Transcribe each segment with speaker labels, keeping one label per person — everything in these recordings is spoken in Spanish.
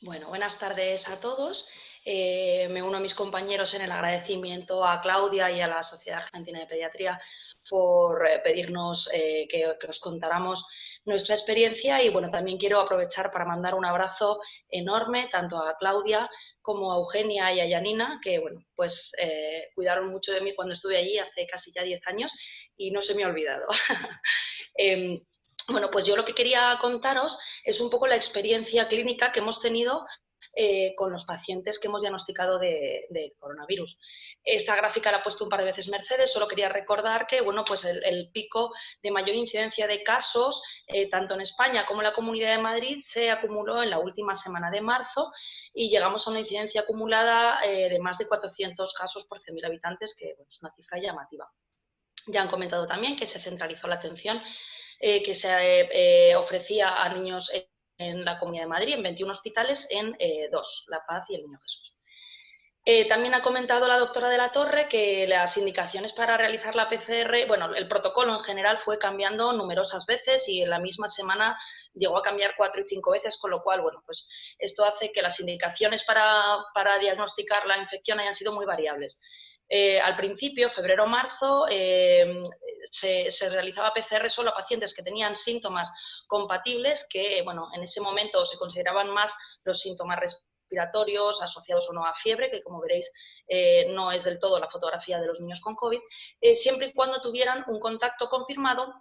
Speaker 1: Bueno, buenas tardes a todos. Me uno a mis compañeros en el agradecimiento a Claudia y a la Sociedad Argentina de Pediatría por pedirnos que os contáramos nuestra experiencia y bueno, también quiero aprovechar para mandar un abrazo enorme tanto a Claudia como a Eugenia y a Yanina, que bueno, pues cuidaron mucho de mí cuando estuve allí hace casi ya 10 años y no se me ha olvidado. Bueno, pues yo lo que quería contaros es un poco la experiencia clínica que hemos tenido con los pacientes que hemos diagnosticado de coronavirus. Esta gráfica la he puesto un par de veces Mercedes, solo quería recordar que bueno, pues el pico de mayor incidencia de casos, tanto en España como en la Comunidad de Madrid, se acumuló en la última semana de marzo y llegamos a una incidencia acumulada de más de 400 casos por 100.000 habitantes, que bueno, es una cifra llamativa. Ya han comentado también que se centralizó la atención que se ofrecía a niños en la Comunidad de Madrid, en 21 hospitales, en 2, La Paz y el Niño Jesús. También ha comentado la doctora de la Torre que las indicaciones para realizar la PCR, bueno, el protocolo en general fue cambiando numerosas veces y en la misma semana llegó a cambiar 4 y 5 veces, con lo cual, bueno, pues esto hace que las indicaciones para diagnosticar la infección hayan sido muy variables. Al principio, febrero-marzo, se realizaba PCR solo a pacientes que tenían síntomas compatibles, que bueno, en ese momento se consideraban más los síntomas respiratorios asociados o no a fiebre, que como veréis no es del todo la fotografía de los niños con COVID, siempre y cuando tuvieran un contacto confirmado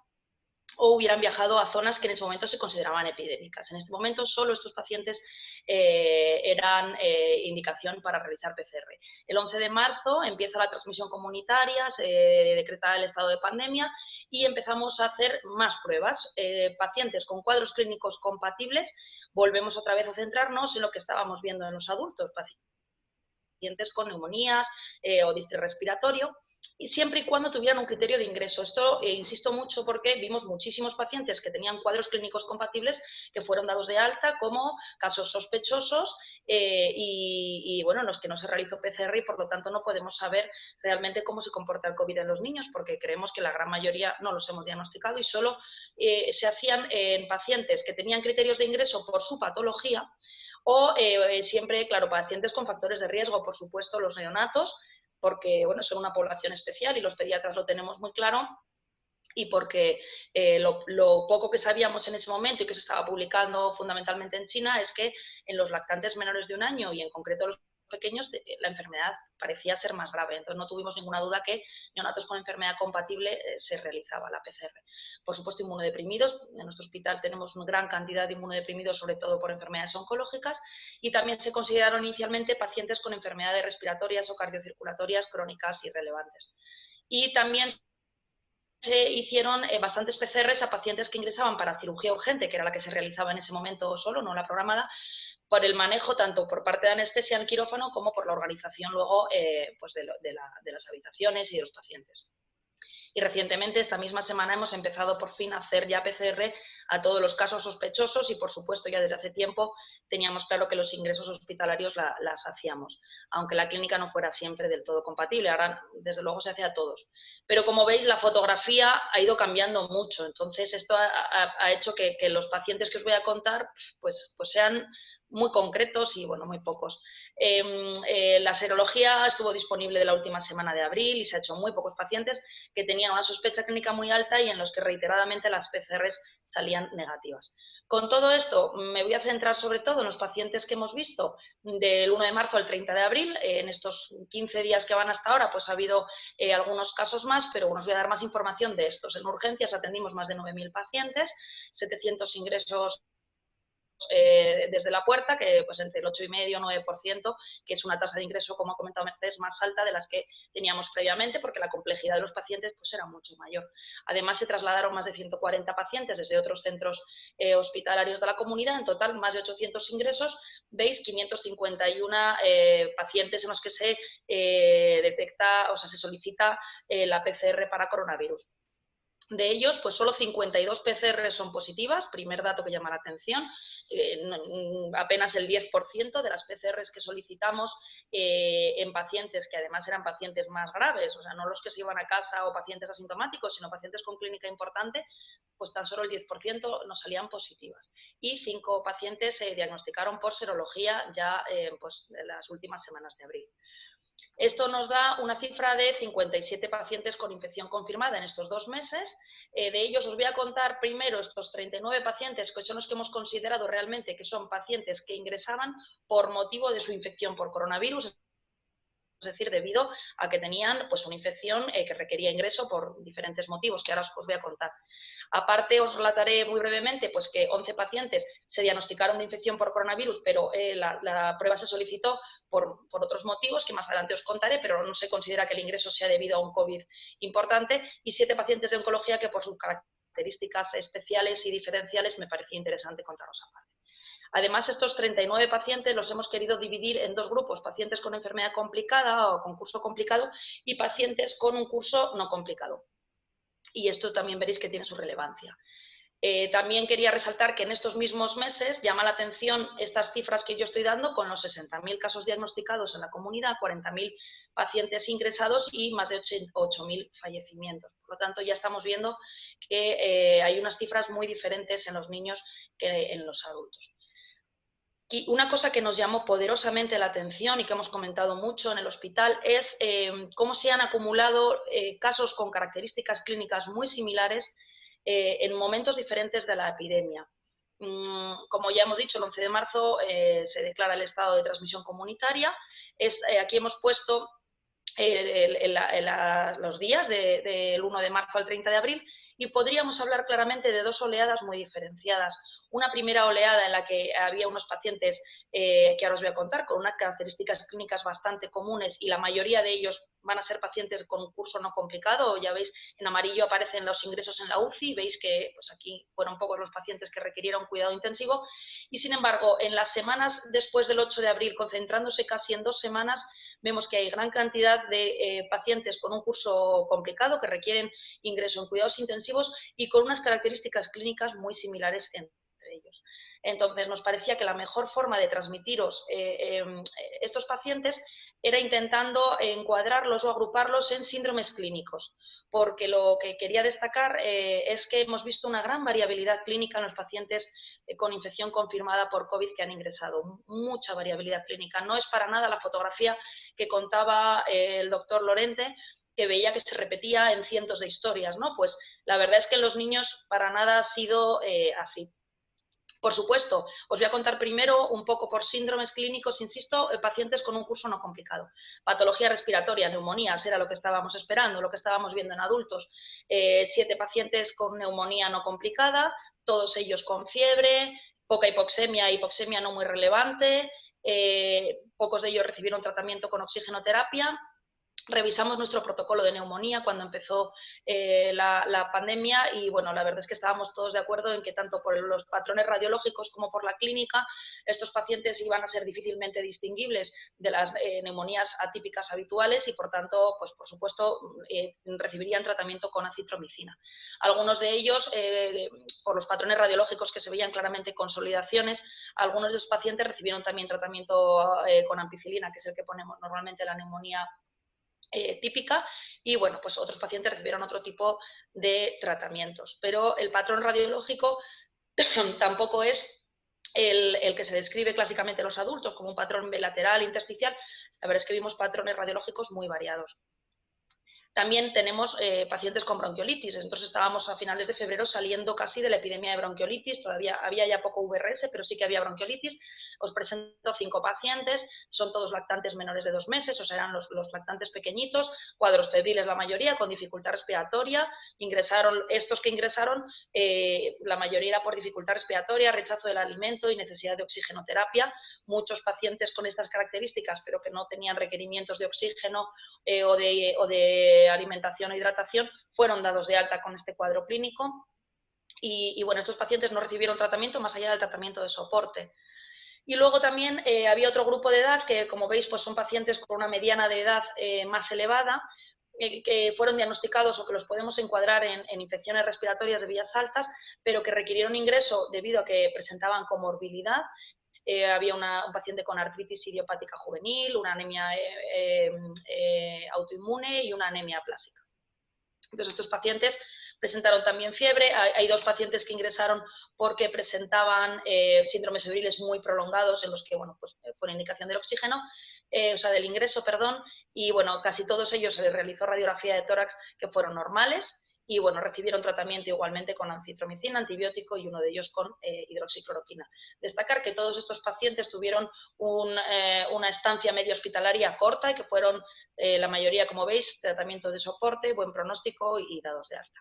Speaker 1: o hubieran viajado a zonas que en ese momento se consideraban epidémicas. En este momento solo estos pacientes eran indicación para realizar PCR. El 11 de marzo empieza la transmisión comunitaria, se decreta el estado de pandemia y empezamos a hacer más pruebas. Pacientes con cuadros clínicos compatibles, volvemos otra vez a centrarnos en lo que estábamos viendo en los adultos, pacientes con neumonías o distrés respiratorio, y siempre y cuando tuvieran un criterio de ingreso. Esto insisto mucho porque vimos muchísimos pacientes que tenían cuadros clínicos compatibles que fueron dados de alta como casos sospechosos y bueno, en los que no se realizó PCR y por lo tanto no podemos saber realmente cómo se comporta el COVID en los niños porque creemos que la gran mayoría no los hemos diagnosticado y solo se hacían en pacientes que tenían criterios de ingreso por su patología o siempre, claro, pacientes con factores de riesgo, por supuesto, los neonatos, porque bueno, son una población especial y los pediatras lo tenemos muy claro, y porque lo poco que sabíamos en ese momento y que se estaba publicando fundamentalmente en China es que en los lactantes menores de 1 año y en concreto los pequeños la enfermedad parecía ser más grave. Entonces no tuvimos ninguna duda que neonatos con enfermedad compatible se realizaba la PCR. Por supuesto, inmunodeprimidos. En nuestro hospital tenemos una gran cantidad de inmunodeprimidos, sobre todo por enfermedades oncológicas, y también se consideraron inicialmente pacientes con enfermedades respiratorias o cardiocirculatorias crónicas y relevantes. Y también se hicieron bastantes PCRs a pacientes que ingresaban para cirugía urgente, que era la que se realizaba en ese momento solo, no la programada, por el manejo tanto por parte de anestesia en el quirófano como por la organización luego pues de las habitaciones y de los pacientes. Y recientemente, esta misma semana, hemos empezado por fin a hacer ya PCR a todos los casos sospechosos y, por supuesto, ya desde hace tiempo teníamos claro que los ingresos hospitalarios las hacíamos, aunque la clínica no fuera siempre del todo compatible. Ahora, desde luego, se hace a todos. Pero, como veis, la fotografía ha ido cambiando mucho. Entonces, esto ha hecho que los pacientes que os voy a contar pues sean muy concretos y, bueno, muy pocos. La serología estuvo disponible de la última semana de abril y se ha hecho muy pocos pacientes que tenían una sospecha clínica muy alta y en los que reiteradamente las PCRs salían negativas. Con todo esto, me voy a centrar sobre todo en los pacientes que hemos visto del 1 de marzo al 30 de abril. En estos 15 días que van hasta ahora, pues ha habido algunos casos más, pero bueno, os voy a dar más información de estos. En urgencias atendimos más de 9.000 pacientes, 700 ingresos desde la puerta, que pues entre el 8,5 y 9%, que es una tasa de ingreso, como ha comentado Mercedes, más alta de las que teníamos previamente, porque la complejidad de los pacientes pues era mucho mayor. Además, se trasladaron más de 140 pacientes desde otros centros hospitalarios de la comunidad, en total más de 800 ingresos. Veis, 551 pacientes en los que se detecta, o sea, se solicita la PCR para coronavirus. De ellos, pues solo 52 PCR son positivas, primer dato que llama la atención. Apenas el 10% de las PCRs que solicitamos en pacientes que además eran pacientes más graves, o sea, no los que se iban a casa o pacientes asintomáticos, sino pacientes con clínica importante, pues tan solo el 10% nos salían positivas. Y 5 pacientes se diagnosticaron por serología ya pues, en las últimas semanas de abril. Esto nos da una cifra de 57 pacientes con infección confirmada en estos 2 meses. De ellos os voy a contar primero estos 39 pacientes, que son los que hemos considerado realmente que son pacientes que ingresaban por motivo de su infección por coronavirus, es decir, debido a que tenían pues, una infección que requería ingreso por diferentes motivos, que ahora os voy a contar. Aparte, os relataré muy brevemente pues, que 11 pacientes se diagnosticaron de infección por coronavirus, pero la prueba se solicitó por otros motivos que más adelante os contaré, pero no se considera que el ingreso sea debido a un COVID importante, y 7 pacientes de oncología que por sus características especiales y diferenciales me parecía interesante contaros aparte. Además, estos 39 pacientes los hemos querido dividir en 2 grupos, pacientes con enfermedad complicada o con curso complicado y pacientes con un curso no complicado. Y esto también veréis que tiene su relevancia. También quería resaltar que en estos mismos meses llama la atención estas cifras que yo estoy dando con los 60.000 casos diagnosticados en la comunidad, 40.000 pacientes ingresados y más de 8.000 fallecimientos. Por lo tanto, ya estamos viendo que hay unas cifras muy diferentes en los niños que en los adultos. Y una cosa que nos llamó poderosamente la atención y que hemos comentado mucho en el hospital es cómo se han acumulado casos con características clínicas muy similares en momentos diferentes de la epidemia. Como ya hemos dicho, el 11 de marzo se declara el estado de transmisión comunitaria. Aquí hemos puesto los días del 1 de marzo al 30 de abril y podríamos hablar claramente de 2 oleadas muy diferenciadas. Una primera oleada en la que había unos pacientes que ahora os voy a contar con unas características clínicas bastante comunes y la mayoría de ellos van a ser pacientes con un curso no complicado. Ya veis, en amarillo aparecen los ingresos en la UCI, veis que pues aquí fueron pocos los pacientes que requirieron cuidado intensivo y sin embargo en las semanas después del 8 de abril, concentrándose casi en 2 semanas, vemos que hay gran cantidad de pacientes con un curso complicado que requieren ingreso en cuidados intensivos y con unas características clínicas muy similares entre ellos. Entonces, nos parecía que la mejor forma de transmitiros estos pacientes era intentando encuadrarlos o agruparlos en síndromes clínicos, porque lo que quería destacar es que hemos visto una gran variabilidad clínica en los pacientes con infección confirmada por COVID que han ingresado, mucha variabilidad clínica. No es para nada la fotografía que contaba el doctor Lorente, que veía que se repetía en cientos de historias, ¿no? Pues la verdad es que en los niños para nada ha sido así. Por supuesto, os voy a contar primero un poco por síndromes clínicos, insisto, pacientes con un curso no complicado. Patología respiratoria, neumonías, era lo que estábamos esperando, lo que estábamos viendo en adultos. 7 pacientes con neumonía no complicada, todos ellos con fiebre, poca hipoxemia no muy relevante, pocos de ellos recibieron tratamiento con oxigenoterapia. Revisamos nuestro protocolo de neumonía cuando empezó la pandemia y bueno, la verdad es que estábamos todos de acuerdo en que tanto por los patrones radiológicos como por la clínica estos pacientes iban a ser difícilmente distinguibles de las neumonías atípicas habituales y por tanto, pues por supuesto, recibirían tratamiento con acitromicina. Algunos de ellos, por los patrones radiológicos que se veían claramente consolidaciones, algunos de los pacientes recibieron también tratamiento con ampicilina, que es el que ponemos normalmente en la neumonía típica y bueno, pues otros pacientes recibieron otro tipo de tratamientos. Pero el patrón radiológico tampoco es el que se describe clásicamente en los adultos como un patrón bilateral, intersticial. La verdad es que vimos patrones radiológicos muy variados. También tenemos pacientes con bronquiolitis, entonces estábamos a finales de febrero saliendo casi de la epidemia de bronquiolitis, todavía había ya poco VRS, pero sí que había bronquiolitis. Os presento 5 pacientes, son todos lactantes menores de 2 meses, o sea, eran los lactantes pequeñitos, cuadros febriles la mayoría, con dificultad respiratoria. Estos que ingresaron, la mayoría era por dificultad respiratoria, rechazo del alimento y necesidad de oxigenoterapia. Muchos pacientes con estas características, pero que no tenían requerimientos de oxígeno o de alimentación o hidratación, fueron dados de alta con este cuadro clínico y bueno, estos pacientes no recibieron tratamiento más allá del tratamiento de soporte. Y luego también había otro grupo de edad que, como veis, pues son pacientes con una mediana de edad más elevada, que fueron diagnosticados o que los podemos encuadrar en infecciones respiratorias de vías altas, pero que requirieron ingreso debido a que presentaban comorbilidad. Había un paciente con artritis idiopática juvenil, una anemia autoinmune y una anemia plásica. Entonces, estos pacientes presentaron también fiebre. Hay 2 pacientes que ingresaron porque presentaban síndromes febriles muy prolongados en los que, bueno, pues fue una indicación del oxígeno, o sea, del ingreso, perdón, y bueno, casi todos ellos se les realizó radiografía de tórax que fueron normales y bueno, recibieron tratamiento igualmente con anfitromicina, antibiótico y uno de ellos con hidroxicloroquina. Destacar que todos estos pacientes tuvieron una estancia medio hospitalaria corta y que fueron la mayoría, como veis, tratamiento de soporte, buen pronóstico y dados de alta.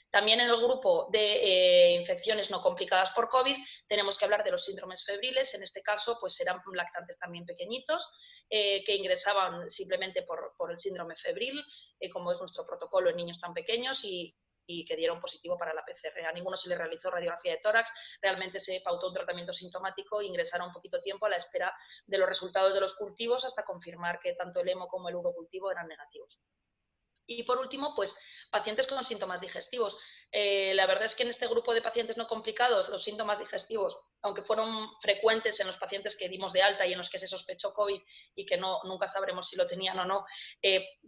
Speaker 1: También en el grupo de infecciones no complicadas por COVID tenemos que hablar de los síndromes febriles. En este caso, pues eran lactantes también pequeñitos que ingresaban simplemente por el síndrome febril, como es nuestro protocolo en niños tan pequeños y que dieron positivo para la PCR. A ninguno se le realizó radiografía de tórax, realmente se pautó un tratamiento sintomático e ingresaron un poquito tiempo a la espera de los resultados de los cultivos hasta confirmar que tanto el hemo como el urocultivo eran negativos. Y por último, pues pacientes con síntomas digestivos. La verdad es que en este grupo de pacientes no complicados, los síntomas digestivos, aunque fueron frecuentes en los pacientes que dimos de alta y en los que se sospechó COVID y que nunca sabremos si lo tenían o no,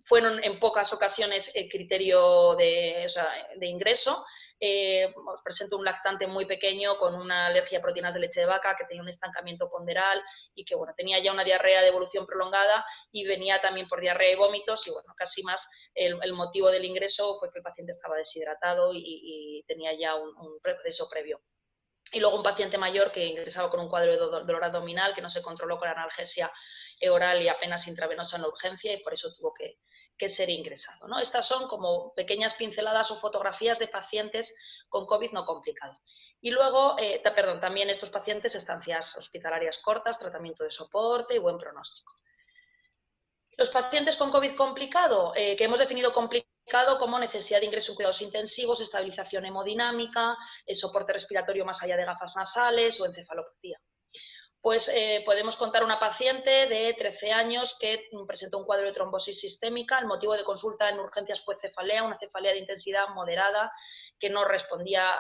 Speaker 1: fueron en pocas ocasiones criterio de ingreso. Os presento un lactante muy pequeño con una alergia a proteínas de leche de vaca que tenía un estancamiento ponderal y que bueno, tenía ya una diarrea de evolución prolongada y venía también por diarrea y vómitos y bueno, casi más el motivo del ingreso fue que el paciente estaba deshidratado y tenía ya un proceso previo. Y luego un paciente mayor que ingresaba con un cuadro de dolor abdominal que no se controló con la analgesia oral y apenas intravenosa en la urgencia y por eso tuvo que ser ingresado, ¿no? Estas son como pequeñas pinceladas o fotografías de pacientes con COVID no complicado. Y luego, también estos pacientes, estancias hospitalarias cortas, tratamiento de soporte y buen pronóstico. Los pacientes con COVID complicado, que hemos definido complicado como necesidad de ingreso en cuidados intensivos, estabilización hemodinámica, soporte respiratorio más allá de gafas nasales o encefalopatía. Pues podemos contar una paciente de 13 años que presentó un cuadro de trombosis sistémica. El motivo de consulta en urgencias fue cefalea, una cefalea de intensidad moderada que no respondía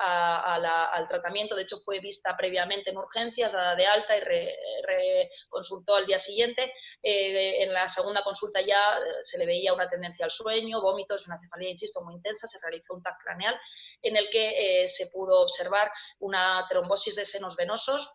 Speaker 1: al tratamiento. De hecho, fue vista previamente en urgencias, dada de alta y reconsultó al día siguiente. En la segunda consulta ya se le veía una tendencia al sueño, vómitos, una cefalea, insisto, muy intensa. Se realizó un TAC craneal en el que se pudo observar una trombosis de senos venosos.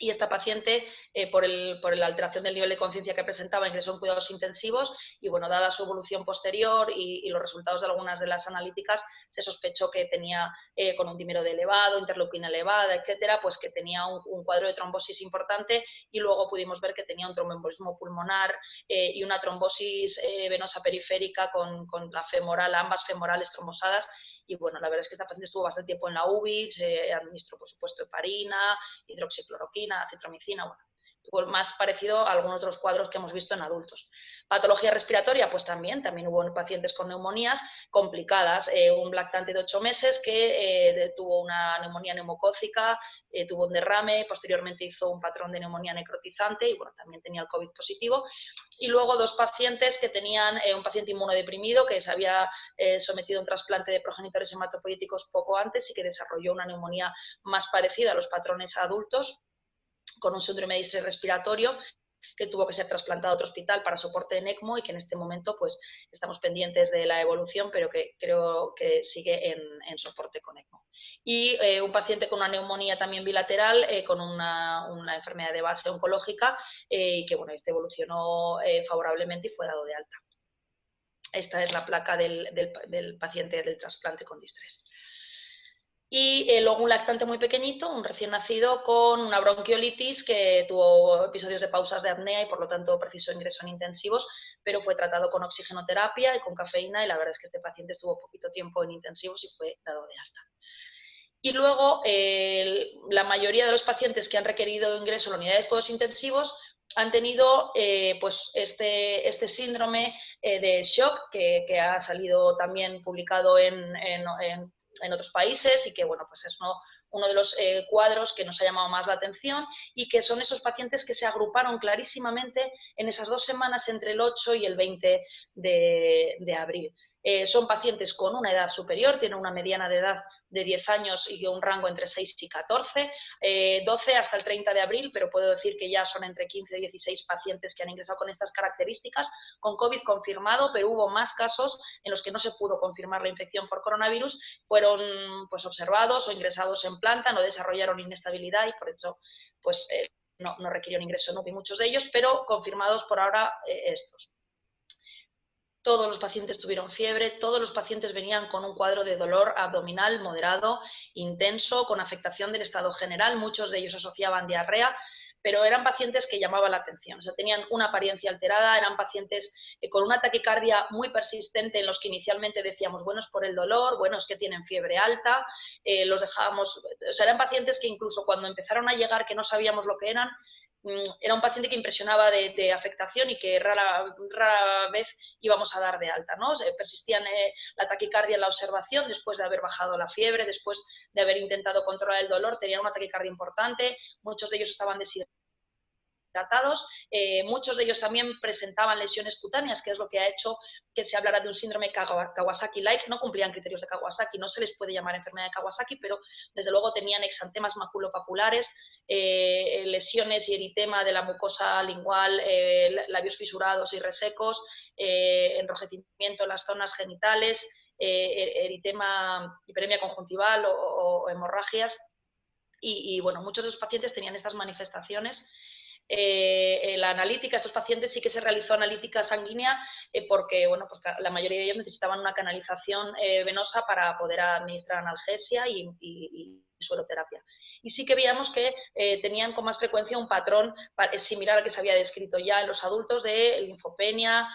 Speaker 1: Y esta paciente, por la alteración del nivel de conciencia que presentaba, ingresó en cuidados intensivos y, bueno, dada su evolución posterior y los resultados de algunas de las analíticas, se sospechó que tenía con un dímero de elevado, interleuquina elevada, etcétera, pues que tenía un cuadro de trombosis importante y luego pudimos ver que tenía un tromboembolismo pulmonar y una trombosis venosa periférica con la femoral, ambas femorales trombosadas. Y bueno, la verdad es que esta paciente estuvo bastante tiempo en la UBI, se administró, por supuesto, heparina, hidroxicloroquina, citromicina, bueno, tuvo más parecido a algunos otros cuadros que hemos visto en adultos. Patología respiratoria, pues también hubo pacientes con neumonías complicadas. Un lactante de 8 meses que tuvo una neumonía neumocócica, tuvo un derrame, posteriormente hizo un patrón de neumonía necrotizante y bueno, también tenía el COVID positivo. Y luego 2 pacientes que tenían un paciente inmunodeprimido que se había sometido a un trasplante de progenitores hematopoyéticos poco antes y que desarrolló una neumonía más parecida a los patrones adultos, con un síndrome de distrés respiratorio que tuvo que ser trasplantado a otro hospital para soporte en ECMO y que en este momento pues estamos pendientes de la evolución, pero que creo que sigue en soporte con ECMO. Y un paciente con una neumonía también bilateral, con una enfermedad de base oncológica y que bueno, este evolucionó favorablemente y fue dado de alta. Esta es la placa del paciente del trasplante con distrés. Y luego un lactante muy pequeñito, un recién nacido con una bronquiolitis que tuvo episodios de pausas de apnea y por lo tanto precisó ingreso en intensivos, pero fue tratado con oxigenoterapia y con cafeína y la verdad es que este paciente estuvo poquito tiempo en intensivos y fue dado de alta. Y luego la mayoría de los pacientes que han requerido ingreso en la unidad de cuidados intensivos han tenido pues este síndrome de shock que ha salido también publicado en otros países y que bueno, pues es uno de los cuadros que nos ha llamado más la atención y que son esos pacientes que se agruparon clarísimamente en esas 2 semanas entre el 8 y el 20 de abril. Son pacientes con una edad superior, tienen una mediana de edad de 10 años y un rango entre 6 y 14, 12 hasta el 30 de abril, pero puedo decir que ya son entre 15 y 16 pacientes que han ingresado con estas características, con COVID confirmado, pero hubo más casos en los que no se pudo confirmar la infección por coronavirus, fueron pues, observados o ingresados en planta, no desarrollaron inestabilidad y por eso pues, no requirieron ingreso en UPI muchos de ellos, pero confirmados por ahora estos. Todos los pacientes tuvieron fiebre, todos los pacientes venían con un cuadro de dolor abdominal moderado, intenso, con afectación del estado general, muchos de ellos asociaban diarrea, pero eran pacientes que llamaban la atención, o sea, tenían una apariencia alterada, eran pacientes con una taquicardia muy persistente en los que inicialmente decíamos, bueno, es por el dolor, bueno, es que tienen fiebre alta, los dejábamos, o sea, eran pacientes que incluso cuando empezaron a llegar, que no sabíamos lo que eran, era un paciente que impresionaba de afectación y que rara vez íbamos a dar de alta, ¿no? Persistían la taquicardia en la observación después de haber bajado la fiebre, después de haber intentado controlar el dolor, tenían una taquicardia importante, muchos de ellos estaban deshidratados. Muchos de ellos también presentaban lesiones cutáneas, que es lo que ha hecho que se hablara de un síndrome Kawasaki-like. No cumplían criterios de Kawasaki, no se les puede llamar enfermedad de Kawasaki, pero desde luego tenían exantemas maculopapulares, lesiones y eritema de la mucosa lingual, labios fisurados y resecos, enrojecimiento en las zonas genitales, eritema, hiperemia conjuntival o hemorragias. Y bueno, muchos de los pacientes tenían estas manifestaciones. La analítica, estos pacientes sí que se realizó analítica sanguínea porque bueno, pues la mayoría de ellos necesitaban una canalización venosa para poder administrar analgesia y sueroterapia. Y sí que veíamos que tenían con más frecuencia un patrón similar al que se había descrito ya en los adultos de linfopenia,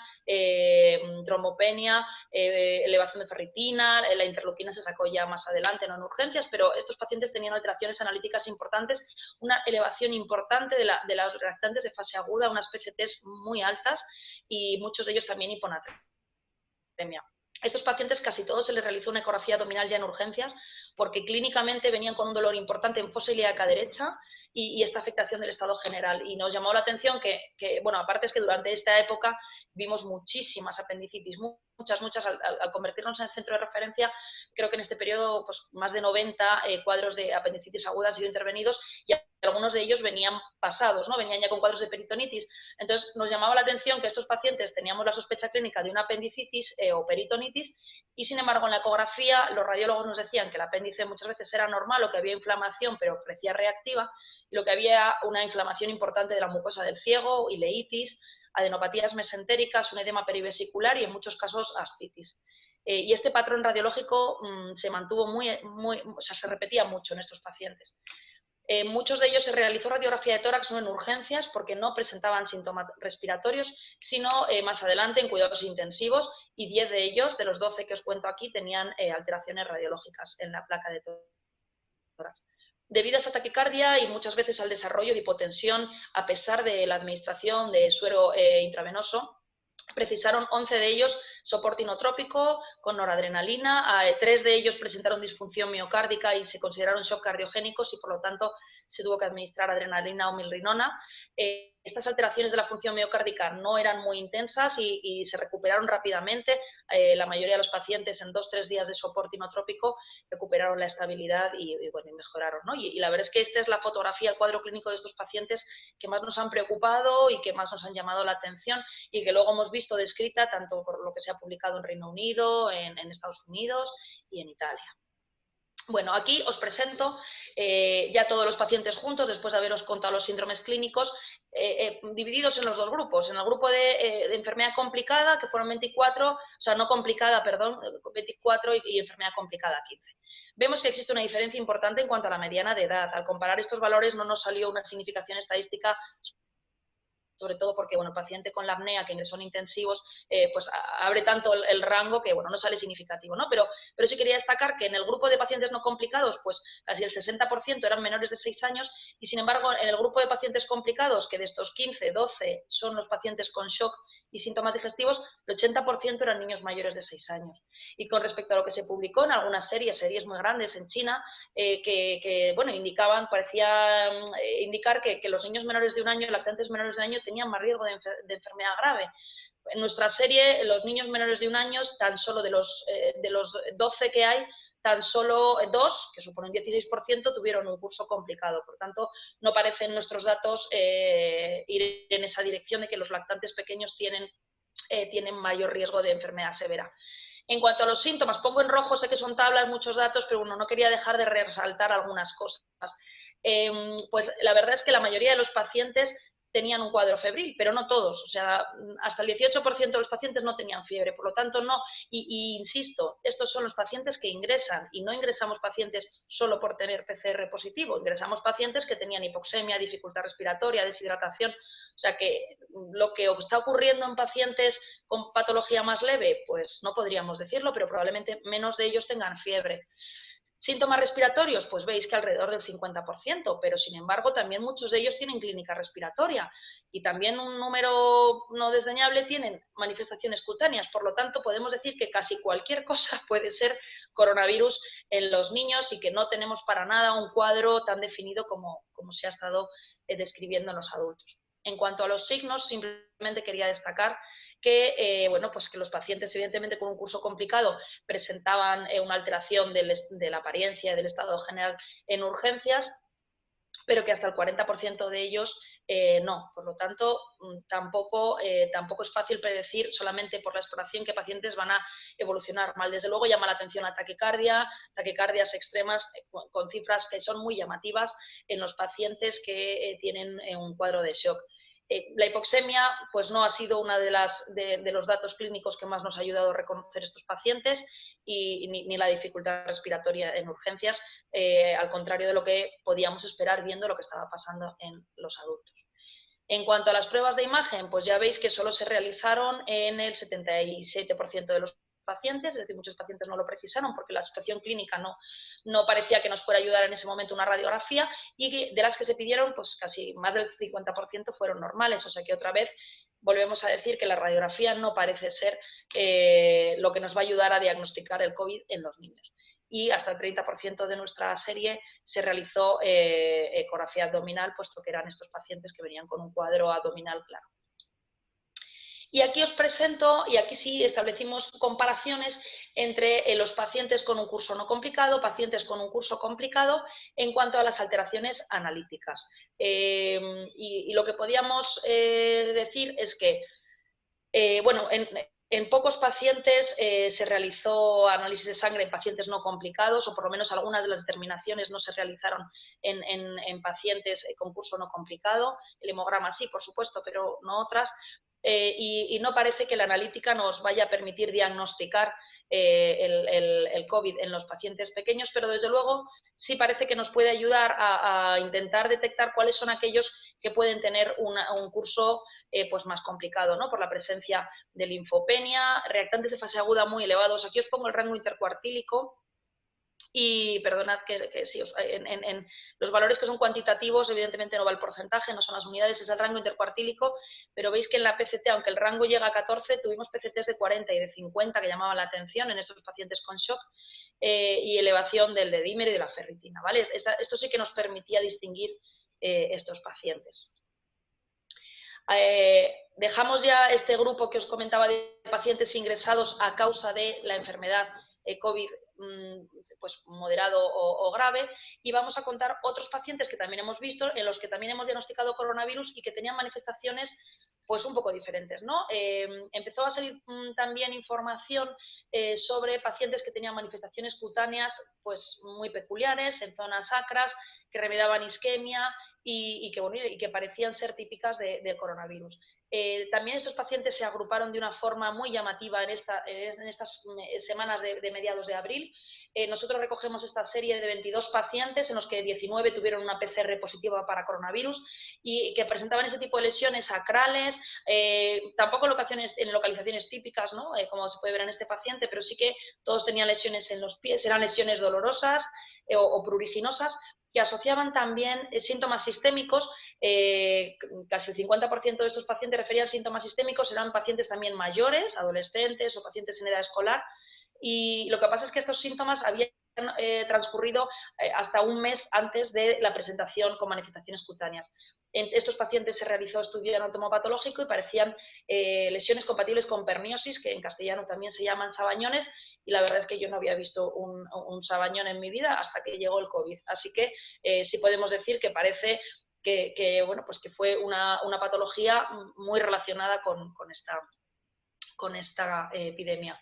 Speaker 1: trombopenia, elevación de ferritina, la interleuquina se sacó ya más adelante, no en urgencias, pero estos pacientes tenían alteraciones analíticas importantes, una elevación importante de los reactantes de fase aguda, unas PCTs muy altas y muchos de ellos también hiponatremia. A estos pacientes casi todos se les realizó una ecografía abdominal ya en urgencias porque clínicamente venían con un dolor importante en fosa ilíaca derecha y esta afectación del estado general. Y nos llamó la atención que, bueno, aparte es que durante esta época vimos muchísimas apendicitis, muchas, al convertirnos en centro de referencia, creo que en este periodo pues, más de 90 cuadros de apendicitis aguda han sido intervenidos y algunos de ellos venían pasados, ¿no? Venían ya con cuadros de peritonitis. Entonces nos llamaba la atención que estos pacientes teníamos la sospecha clínica de una apendicitis o peritonitis y sin embargo en la ecografía los radiólogos nos decían que el apéndice muchas veces era normal o que había inflamación pero crecía reactiva y lo que había una inflamación importante de la mucosa del ciego, ileitis, adenopatías mesentéricas, un edema perivesicular y en muchos casos ascitis. Y este patrón radiológico se mantuvo o sea, se repetía mucho en estos pacientes. Muchos de ellos se realizó radiografía de tórax no en urgencias porque no presentaban síntomas respiratorios, sino más adelante en cuidados intensivos y 10 de ellos, de los 12 que os cuento aquí, tenían alteraciones radiológicas en la placa de tórax. Debido a esa taquicardia y muchas veces al desarrollo de hipotensión, a pesar de la administración de suero intravenoso, precisaron 11 de ellos soporte inotrópico con noradrenalina, 3 de ellos presentaron disfunción miocárdica y se consideraron shock cardiogénicos y por lo tanto se tuvo que administrar adrenalina o milrinona. Estas alteraciones de la función miocárdica no eran muy intensas y se recuperaron rápidamente. La mayoría de los pacientes en 2-3 días de soporte inotrópico recuperaron la estabilidad y bueno, y mejoraron, ¿no? Y la verdad es que esta es la fotografía, el cuadro clínico de estos pacientes que más nos han preocupado y que más nos han llamado la atención y que luego hemos visto descrita tanto por lo que se ha publicado en Reino Unido, en Estados Unidos y en Italia. Bueno, aquí os presento ya todos los pacientes juntos, después de haberos contado los síndromes clínicos, divididos en los dos grupos. En el grupo de enfermedad complicada, que fueron 24, o sea, no complicada, perdón, 24 y enfermedad complicada 15. Vemos que existe una diferencia importante en cuanto a la mediana de edad. Al comparar estos valores no nos salió una significación estadística sobre todo porque, bueno, el paciente con la apnea que ingresó en intensivos, pues abre tanto el rango que, bueno, no sale significativo, ¿no? Pero sí quería destacar que en el grupo de pacientes no complicados, pues casi el 60% eran menores de 6 años y, sin embargo, en el grupo de pacientes complicados, que de estos 15, 12 son los pacientes con shock y síntomas digestivos, el 80% eran niños mayores de 6 años. Y con respecto a lo que se publicó en algunas series muy grandes en China, que bueno, parecía indicar que los niños menores de un año, lactantes menores de un año, tenían más riesgo de enfermedad grave. En nuestra serie, los niños menores de un año, tan solo de los 12 que hay, tan solo 2, que suponen 16%, tuvieron un curso complicado. Por tanto, no parecen nuestros datos ir en esa dirección de que los lactantes pequeños tienen mayor riesgo de enfermedad severa. En cuanto a los síntomas, pongo en rojo, sé que son tablas, muchos datos, pero bueno, no quería dejar de resaltar algunas cosas. Pues la verdad es que la mayoría de los pacientes tenían un cuadro febril, pero no todos, o sea, hasta el 18% de los pacientes no tenían fiebre, por lo tanto no, y insisto, estos son los pacientes que ingresan, y no ingresamos pacientes solo por tener PCR positivo, ingresamos pacientes que tenían hipoxemia, dificultad respiratoria, deshidratación, o sea que lo que está ocurriendo en pacientes con patología más leve, pues no podríamos decirlo, pero probablemente menos de ellos tengan fiebre. Síntomas respiratorios, pues veis que alrededor del 50%, pero sin embargo también muchos de ellos tienen clínica respiratoria y también un número no desdeñable tienen manifestaciones cutáneas, por lo tanto podemos decir que casi cualquier cosa puede ser coronavirus en los niños y que no tenemos para nada un cuadro tan definido como se ha estado describiendo en los adultos. En cuanto a los signos, simplemente quería destacar que, bueno, pues que los pacientes, evidentemente, con un curso complicado presentaban una alteración de la apariencia y del estado general en urgencias, pero que hasta el 40% de ellos no. Por lo tanto, tampoco es fácil predecir solamente por la exploración qué pacientes van a evolucionar mal. Desde luego llama la atención la taquicardias extremas con cifras que son muy llamativas en los pacientes que tienen un cuadro de shock. La hipoxemia pues no ha sido uno de los datos clínicos que más nos ha ayudado a reconocer estos pacientes y ni la dificultad respiratoria en urgencias, al contrario de lo que podíamos esperar viendo lo que estaba pasando en los adultos. En cuanto a las pruebas de imagen, pues ya veis que solo se realizaron en el 77% de los pacientes, es decir, muchos pacientes no lo precisaron porque la situación clínica no parecía que nos fuera a ayudar en ese momento una radiografía, y de las que se pidieron, pues casi más del 50% fueron normales, o sea que otra vez volvemos a decir que la radiografía no parece ser lo que nos va a ayudar a diagnosticar el COVID en los niños. Y hasta el 30% de nuestra serie se realizó ecografía abdominal, puesto que eran estos pacientes que venían con un cuadro abdominal claro. Y aquí os presento, y aquí sí establecimos comparaciones entre los pacientes con un curso no complicado, pacientes con un curso complicado, en cuanto a las alteraciones analíticas. Y lo que podíamos decir es que, bueno, en pocos pacientes se realizó análisis de sangre en pacientes no complicados, o por lo menos algunas de las determinaciones no se realizaron en pacientes con curso no complicado. El hemograma sí, por supuesto, pero no otras. Y no parece que la analítica nos vaya a permitir diagnosticar el COVID en los pacientes pequeños, pero desde luego sí parece que nos puede ayudar a intentar detectar cuáles son aquellos que pueden tener un curso pues más complicado, ¿no? Por la presencia de linfopenia, reactantes de fase aguda muy elevados. Aquí os pongo el rango intercuartílico. Y perdonad que sí, en los valores que son cuantitativos, evidentemente no va el porcentaje, no son las unidades, es el rango intercuartílico, pero veis que en la PCT, aunque el rango llega a 14, tuvimos PCTs de 40 y de 50 que llamaban la atención en estos pacientes con shock, y elevación del dedímero y de la ferritina, ¿vale? Esto sí que nos permitía distinguir estos pacientes. Dejamos ya este grupo que os comentaba de pacientes ingresados a causa de la enfermedad COVID pues moderado o grave, y vamos a contar otros pacientes que también hemos visto, en los que también hemos diagnosticado coronavirus y que tenían manifestaciones pues un poco diferentes, ¿no? Empezó a salir también información sobre pacientes que tenían manifestaciones cutáneas pues muy peculiares en zonas sacras, que remediaban isquemia y que parecían ser típicas del coronavirus. También estos pacientes se agruparon de una forma muy llamativa en estas semanas de mediados de abril. Nosotros recogemos esta serie de 22 pacientes, en los que 19 tuvieron una PCR positiva para coronavirus y que presentaban ese tipo de lesiones sacrales, tampoco en localizaciones típicas, ¿no? Como se puede ver en este paciente, pero sí que todos tenían lesiones en los pies, eran lesiones dolorosas o pruriginosas, que asociaban también síntomas sistémicos. Casi el 50% de estos pacientes referían síntomas sistémicos, eran pacientes también mayores, adolescentes o pacientes en edad escolar, y lo que pasa es que estos síntomas habían transcurrido hasta un mes antes de la presentación con manifestaciones cutáneas. En estos pacientes se realizó estudio anatomopatológico y parecían lesiones compatibles con perniosis, que en castellano también se llaman sabañones, y la verdad es que yo no había visto un sabañón en mi vida hasta que llegó el COVID. Así que sí podemos decir que parece bueno, pues que fue una patología muy relacionada con esta epidemia.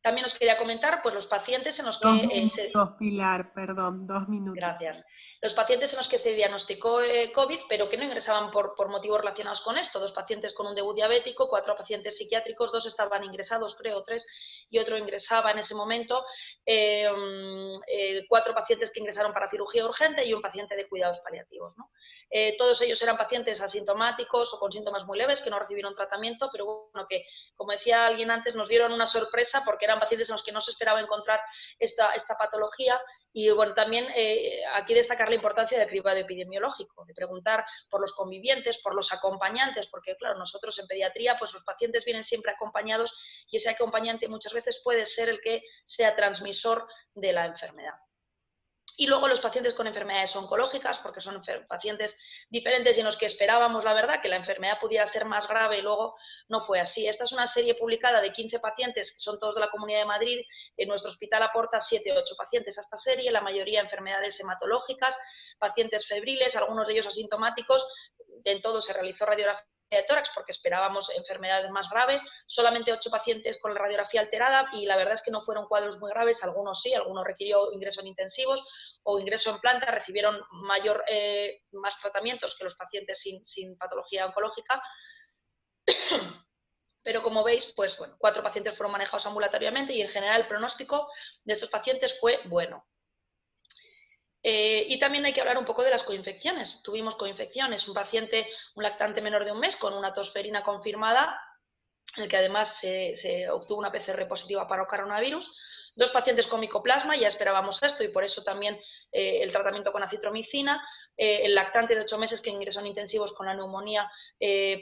Speaker 1: También os quería comentar pues, los pacientes en los que...
Speaker 2: 2 minutos, Pilar, perdón, 2 minutos.
Speaker 1: Gracias. Los pacientes en los que se diagnosticó COVID, pero que no ingresaban por motivos relacionados con esto. 2 pacientes con un debut diabético, 4 pacientes psiquiátricos, 2 estaban ingresados, creo, 3, y otro ingresaba en ese momento. 4 pacientes que ingresaron para cirugía urgente y un paciente de cuidados paliativos, ¿no? Todos ellos eran pacientes asintomáticos o con síntomas muy leves que no recibieron tratamiento, pero bueno, que, como decía alguien antes, nos dieron una sorpresa porque eran pacientes en los que no se esperaba encontrar esta patología. Y bueno, también aquí destacar la importancia del cribado epidemiológico, de preguntar por los convivientes, por los acompañantes, porque claro, nosotros en pediatría, pues los pacientes vienen siempre acompañados y ese acompañante muchas veces puede ser el que sea transmisor de la enfermedad. Y luego los pacientes con enfermedades oncológicas, porque son pacientes diferentes y en los que esperábamos, la verdad, que la enfermedad pudiera ser más grave y luego no fue así. Esta es una serie publicada de 15 pacientes, que son todos de la Comunidad de Madrid. En nuestro hospital aporta 7 o 8 pacientes a esta serie, la mayoría enfermedades hematológicas, pacientes febriles, algunos de ellos asintomáticos. En todo se realizó radiografía de tórax porque esperábamos enfermedades más graves, solamente 8 pacientes con la radiografía alterada y la verdad es que no fueron cuadros muy graves, algunos sí, algunos requirió ingreso en intensivos o ingreso en planta, recibieron más tratamientos que los pacientes sin patología oncológica. Pero como veis, pues bueno, 4 pacientes fueron manejados ambulatoriamente y en general el pronóstico de estos pacientes fue bueno. Y también hay que hablar un poco de las coinfecciones. Tuvimos coinfecciones, un paciente, un lactante menor de un mes con una tosferina confirmada, en el que además se obtuvo una PCR positiva para coronavirus. 2 pacientes con micoplasma, ya esperábamos esto y por eso también el tratamiento con acitromicina. El lactante de 8 meses que ingresó en intensivos con la neumonía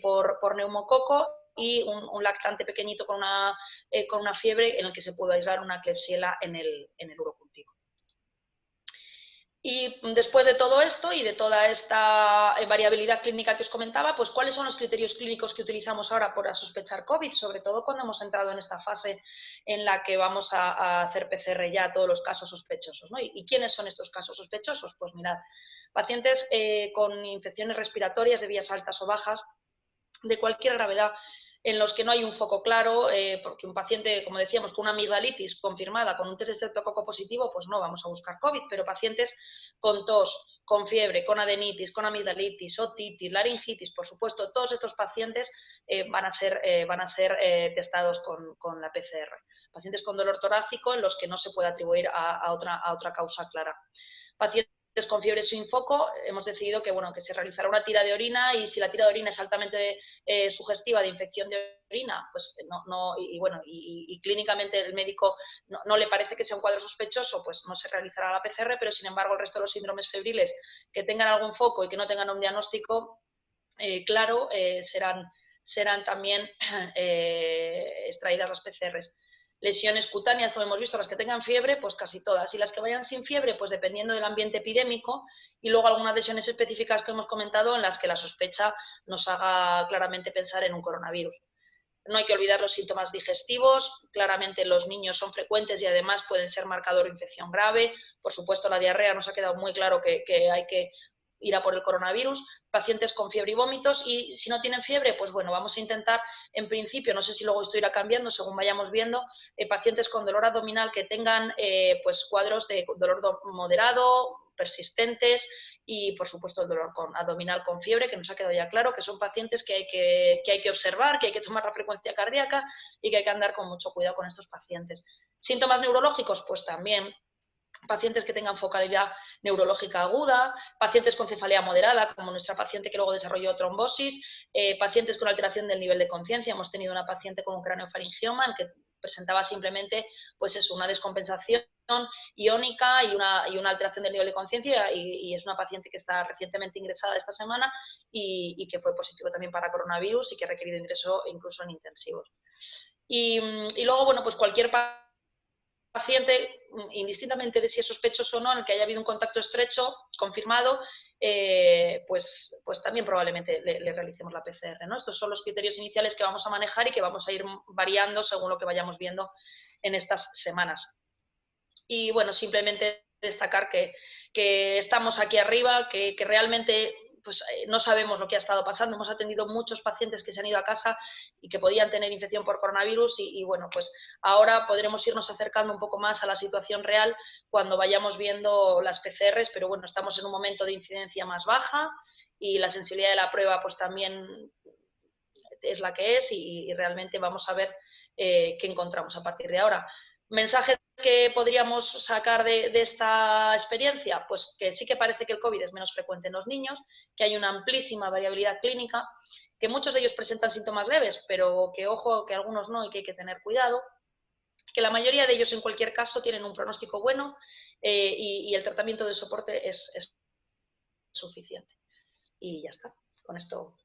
Speaker 1: por neumococo y un lactante pequeñito con una fiebre en el que se pudo aislar una Klebsiella en el urocultivo. Y después de todo esto y de toda esta variabilidad clínica que os comentaba, pues ¿cuáles son los criterios clínicos que utilizamos ahora para sospechar COVID? Sobre todo cuando hemos entrado en esta fase en la que vamos a hacer PCR ya a todos los casos sospechosos, ¿no? ¿Y quiénes son estos casos sospechosos? Pues mirad, pacientes con infecciones respiratorias de vías altas o bajas, de cualquier gravedad, en los que no hay un foco claro, porque un paciente, como decíamos, con una amigdalitis confirmada, con un test de estreptococo positivo, pues no vamos a buscar COVID, pero pacientes con tos, con fiebre, con adenitis, con amigdalitis, otitis, laringitis, por supuesto, todos estos pacientes van a ser testados con la PCR. Pacientes con dolor torácico en los que no se puede atribuir a otra causa clara. Pacientes con fiebre sin foco, hemos decidido que, bueno, que se realizará una tira de orina y si la tira de orina es altamente sugestiva de infección de orina, pues y clínicamente el médico no le parece que sea un cuadro sospechoso, pues no se realizará la PCR, pero sin embargo el resto de los síndromes febriles que tengan algún foco y que no tengan un diagnóstico claro, serán también extraídas las PCRs. Lesiones cutáneas, como hemos visto, las que tengan fiebre, pues casi todas. Y las que vayan sin fiebre, pues dependiendo del ambiente epidémico. Y luego algunas lesiones específicas que hemos comentado en las que la sospecha nos haga claramente pensar en un coronavirus. No hay que olvidar los síntomas digestivos. Claramente los niños son frecuentes y además pueden ser marcador de infección grave. Por supuesto, la diarrea nos ha quedado muy claro que hay que ir a por el coronavirus, pacientes con fiebre y vómitos, y si no tienen fiebre, pues bueno, vamos a intentar, en principio, no sé si luego esto irá cambiando según vayamos viendo, pacientes con dolor abdominal que tengan pues cuadros de dolor moderado, persistentes y, por supuesto, el dolor abdominal con fiebre, que nos ha quedado ya claro que son pacientes que hay que observar, que hay que tomar la frecuencia cardíaca y que hay que andar con mucho cuidado con estos pacientes. Síntomas neurológicos, pues también pacientes que tengan focalidad neurológica aguda, pacientes con cefalea moderada, como nuestra paciente que luego desarrolló trombosis, pacientes con alteración del nivel de conciencia. Hemos tenido una paciente con un craneofaringioma en que presentaba simplemente pues eso, una descompensación iónica y una alteración del nivel de conciencia y es una paciente que está recientemente ingresada esta semana y que fue positivo también para coronavirus y que ha requerido ingreso incluso en intensivos. Y luego, bueno, pues cualquier paciente, indistintamente de si es sospechoso o no, en el que haya habido un contacto estrecho confirmado, pues también probablemente le realicemos la PCR, ¿no? Estos son los criterios iniciales que vamos a manejar y que vamos a ir variando según lo que vayamos viendo en estas semanas. Y bueno, simplemente destacar que estamos aquí arriba, que realmente pues, no sabemos lo que ha estado pasando. Hemos atendido muchos pacientes que se han ido a casa y que podían tener infección por coronavirus y bueno, pues ahora podremos irnos acercando un poco más a la situación real cuando vayamos viendo las PCRs, pero bueno, estamos en un momento de incidencia más baja y la sensibilidad de la prueba pues también es la que es y realmente vamos a ver qué encontramos a partir de ahora. Mensajes que podríamos sacar de esta experiencia, pues que sí que parece que el COVID es menos frecuente en los niños, que hay una amplísima variabilidad clínica, que muchos de ellos presentan síntomas leves, pero que ojo, que algunos no y que hay que tener cuidado, que la mayoría de ellos en cualquier caso tienen un pronóstico bueno y el tratamiento de soporte es suficiente. Y ya está, con esto